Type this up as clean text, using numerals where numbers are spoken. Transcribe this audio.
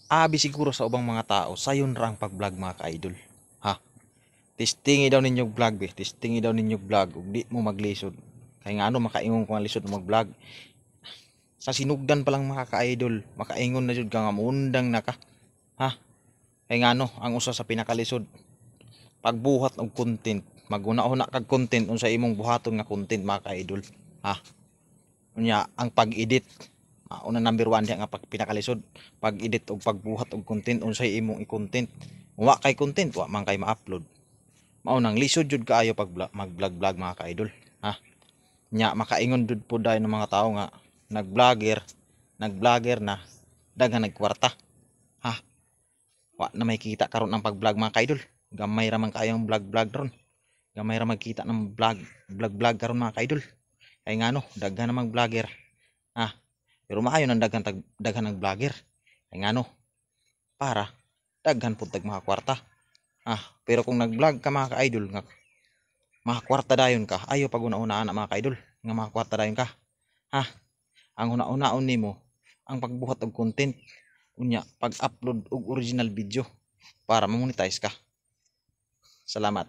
abi siguro sa ubang mga tao sayon ra ang pag-vlog mga ka-idol. Ha, testingi daw ninyo vlog testingi daw ninyo vlog ug di mo maglisod. Kay nga ano makaingon ko nga lisod mag-vlog. Sa sinugdan pa lang mga ka-idol, makaingon na jud ka nga muundang na ka. Ha, kay nga ano ang usa sa pinakalisod pagbuhat og content. Maguna-una kag content unsa imong buhaton nga content mga ka-idol. Ha, unya ang pag-edit una number 1 diha nga pinakalisod pag-edit og pagbuhat og content unsay imong i-content. Wa kay content wa man kay ma-upload. Mao nang lisod jud kaayo pag mag-vlog mga ka-idol. Ha, nya makaingon jud po dayon ng mga tao nga nag-vlogger na daghan nagkwarta. Ha, wa na may kita karon ang pag-vlog mga ka-idol. Gamay ra man kayong vlog ron. Gamay ra magkita ng vlog karon mga ka-idol. Kay ngano daghan namang vlogger. Ha, pero maayo nang daghan ng vlogger. Kay ngano para daghan pud tag mga kwarta. Pero kung nag-vlog ka mga ka-idol nga makakwarta dayon ka, ayo pag una-unaan na mga ka-idol nga makakwarta dayon ka. Ha, ang una-unaon nimo ang pagbuhat og content unya pag-upload og original video para ma-monetize ka. Salamat.